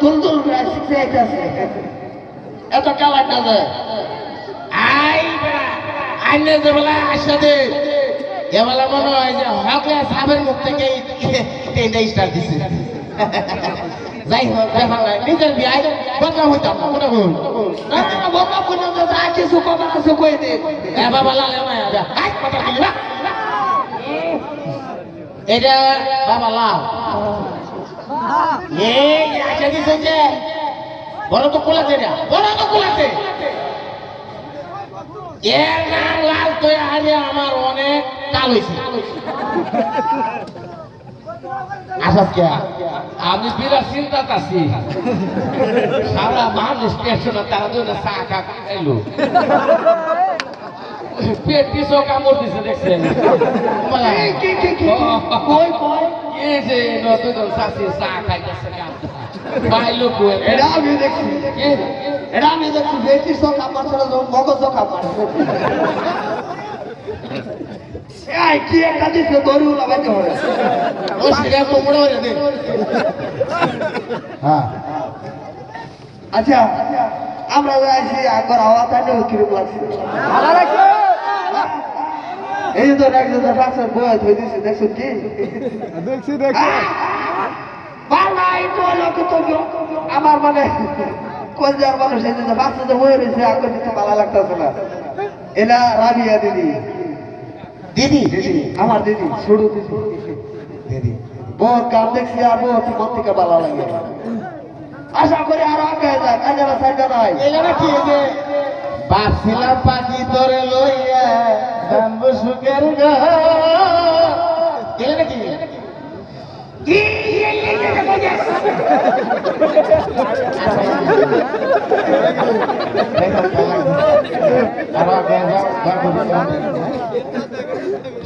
দুলদুল করে শিখে আইতাছে এত কালা কাজে আই বেড়া আইনে যে বলে আসলে এবেলা মনে হয় যে হকে সাবের মুখ থেকে এইটা স্টার্ট দিছে যাই হোক দেখা নাই নিজের বিয়ে বদনাম হইতাম না মনে করুন বদনাম করে যা কিছু কথা আছে কই দে এ বাবা লাল আই কথা বলি না এটা বাবা লাল এই আচ্ছা দিছে যে বড় তো কোলাতে না বড় তো কোলাতে এর নাম লাল তো আরে আমার অনেক কাল হইছে আসাস কে আমি বিরাট চিন্তাত আছি সারা মানুষ স্টেশনে তারা জন্য চা খা খাইলো পেট পিছু কামড় দিছে দেখছেন কই কই এই যে নতুন চাষি চা খাইতেছে পাইলো কই এটা আমি দেখছি বেটি সব কাপড় ছাড়া মগজ কাপড় এই কি একটা দিছে দড়ি লাগাইতে হবে ও সেটা কোমড় হয়ে দে হ্যাঁ আচ্ছা আমরা যাইছি আগর আওয়াজটা নিয়ে কিরকম লাগছে ভালো লাগছে এই তো একজন ডাক্তার বয় ধরে দিছে দেখছো কি দেখছি বালাই তো লোক তো আমার মানে কোন যার মানুষ এই যে বাচ্চাদের বয়ে রয়েছে আগর দিতে ভালো লাগতেছে না এলা রাবিয়া দিদি আমার দিদি ছোট দিদি বর কাম দেখছি আর বর মন থেকে ভালো লাগে আশা করি আরো আগে যায় কাজেরা সাইডা নাই এখানে কি যে বাসিলা পাখি ধরে লইয়া গাম্বু সুখের গা এখানে কি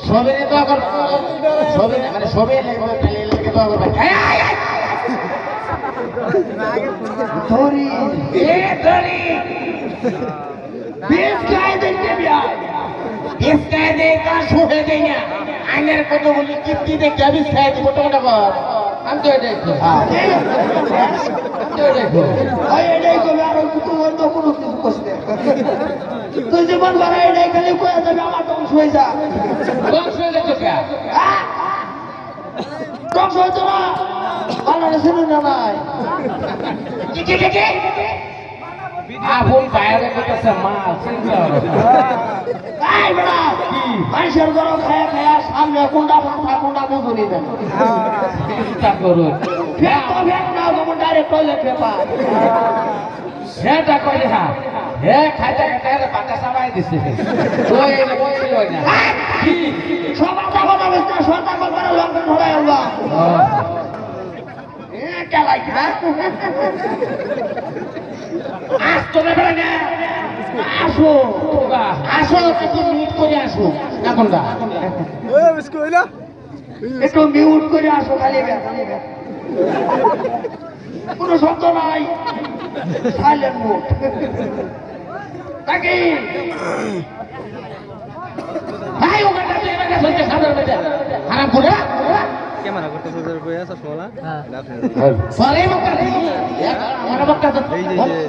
সবে তো এখন সবে মানে সবে লাগবে তাহলে লাগে তো আবার ধরি ধরি বেশ গায়ে দেখতে বিয়া ইসকায় দে তা শুহে দেই না আইনের কতগুলি কিপ্তি দেখে আমি খাই দিব টাকা কর আমি তো দেখো দেখো ওই এটাই কবে আর কিছু অন্য কোনো কিছু করছে তুই জীবন ভরা এটাই খালি কয়ে যাবে আমার ধ্বংস হয়ে যা ধ্বংস হয়ে যাচ্ছে কে ধ্বংস হইতো না ভালো শুনে না নাই আপন বাইরে করতেছে মাল চিন্তা এই বেড়া মানুষের ঘর খায়া খায়া সামনে কোনটা ফাঁসা কোনটা বুঝুনি দেন চিন্তা করুন ফেক না যেমন ডাইরেক্ট টয়লেট পেপার সেটা কইলে হ্যাঁ হে খাইতে খাইতে পাটা সাবাই দিছে ওই বলছিল না কি সবার কথা বলছ না সরকার করে লঙ্ঘন ধরে আল্লাহ চালাই কি আসতো না বেড়া না আসো আসো একটু মিউট করে আসো এখনটা একটু মিউট করে আসো খালি কোনো শব্দ নাই সাইলেন্ট মোড নাকি ভাই ওখানটা তুই এবার চলতে সামনের মধ্যে হারাম করে ক্যামেরা করতে সুন্দর করে আছে সোলা সরে বক্তা আমার বক্তা তো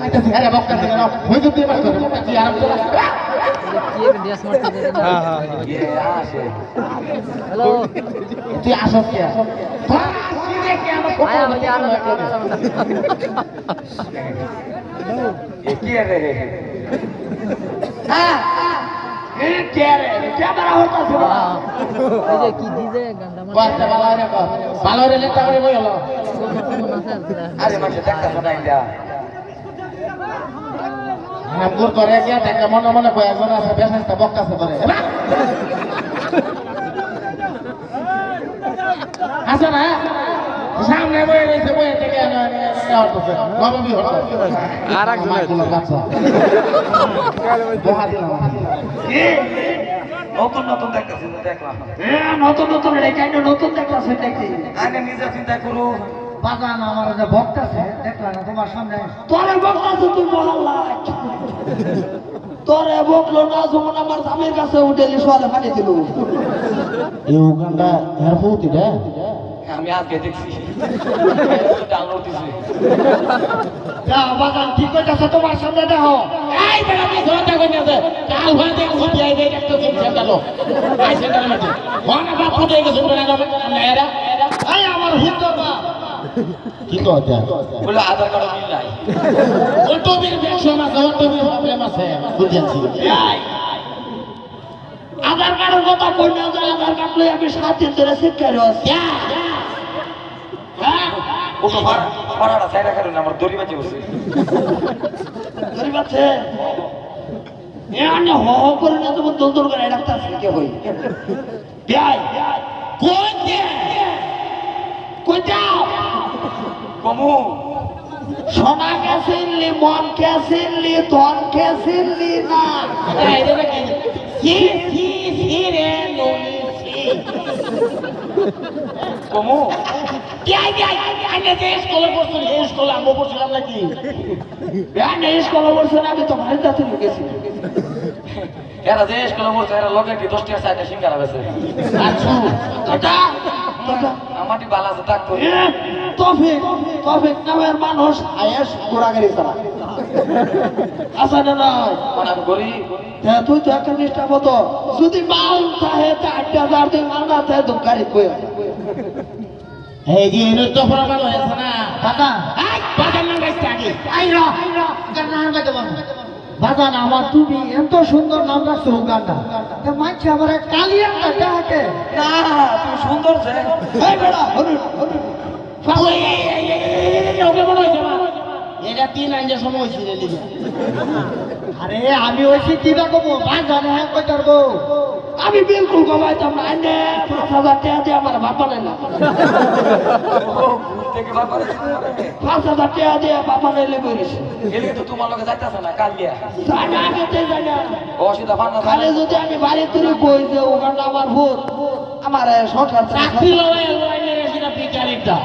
আইতাছি আরে বক্তা থেকে নাও হই তো তুই এবার করে বক্তা তুই আরাম করে হ্যালো তুই আসো কে কি আমার কি রে হ্যাঁ কে রে ক্যামেরা হতাছে এই যে কি দিছে গান্ডা বাচ্চা ভালো রে লেটা করে বই হলো আরে মানে দেখা শোনাই দা নামগুর করে গিয়া দেখা মনে মনে কয় একজন আছে বেশাস্তা বক্তাছে করে আছে না সামনে বই রয়েছে বই থেকে হরতেছে নবমী হরতেছে আর একজন বাচ্চা নতুন নতুন দেখতেছি দেখলাম হ্যাঁ নতুন নতুন রেখাইটা নতুন দেখতেছে দেখছি আগে নিজে চিন্তা করু বাগান আমার যে বক্তাছে দেখলা না তোমার সামনে তোরে বক্তাছে তুই মহল্লা তোরে বকলো না যেমন আমার স্বামীর কাছে উঠেলি সোয়ালে পানি দিল এই উগান্ডা হেরফুতি রে আমি আমি আজকে দেখছি ডাউনলোড দিছি যা বাগান ঠিক কইতাছ তোমার সামনে দেখো এই বেটা আমি ধরতে কইতাছে কাল ভাই দেখ ছুটি আইবে একটা চিন্তা গেল আই সেন্টারে মধ্যে কোন বাপ ফুটে গেছে বেটা না এরা এই আমার হুতো বা কি তো আছে বলে আধার কার্ড মিল নাই অটোবির ব্যবসা আছে অটোবির প্রবলেম আছে বুঝাচ্ছি আধার কার্ডের কথা কই না যে আধার কার্ড লই আমি 7 দিন ধরে শিক্ষারে আছি হ্যাঁ ওটো পাড়াটা সাইডা করে না আমার দড়ি বাজে বসে গরিব আছে এ আনে হ হ করে না তুমি দল দল করে ডাক্তার আছে কে হই যাই কোন দে কই যাও কমু সোনা কেসিনলি মন কেসিনলি ধন কেসিনলি না এই রে কি সি রে ননি সি কমু আনে যে স্কুলে পড়ছিল এই স্কুলে আমি পড়ছিলাম নাকি আনে স্কুলে পড়ছিল আমি তো ভারত যাতে গেছি এরা যে স্কুলে বলছে এরা লগে কি 10 টাকা সাইডে সিঙ্গারা বেছে আচ্ছা এটা আমারটি বালা আছে থাকতো তফিক নামের মানুষ আয়েস ঘোরাগাড়ি চালা আসা না নয় মানে আমি করি হ্যাঁ তুই তো একটা নিষ্ঠা মতো যদি মাল চাহে 4,000 তুই মাল না চাহে তুই গাড়ি কই এই যে এনে তো প্রমাণ হয়েছে না বাবা বাজার নাম গাইছে আগে আই র নাম গাইতে বল বাজান আমার তুমি এত সুন্দর নাম রাখছো উগান্ডা তো মানছে আমার কালি একটা ডাকে না তুমি সুন্দর যে এই বেড়া হরুন এটা 3 আঞ্জা সময় হয়েছিল লিখে আরে আমি হয়েছি কি রাখবো বাজানে হ্যাঁ কই করবো আমি বিলকুল কমাইতাম না আইনে 5,000 টাকা দিয়ে আমার বাবা না থেকে বাবার 5,000 টাকা দিয়ে বাবা নাইলে করেছে এলে তো তোমার লগে যাইতাছে না কালিয়া জানা আগে তো জানা অসুবিধা ফান্না খালি যদি আমি বাড়ি তুলে কই যে ওখানে আমার ভূত আমার সরকার চাকরি লড়াই লড়াই সেটা বিকারিটা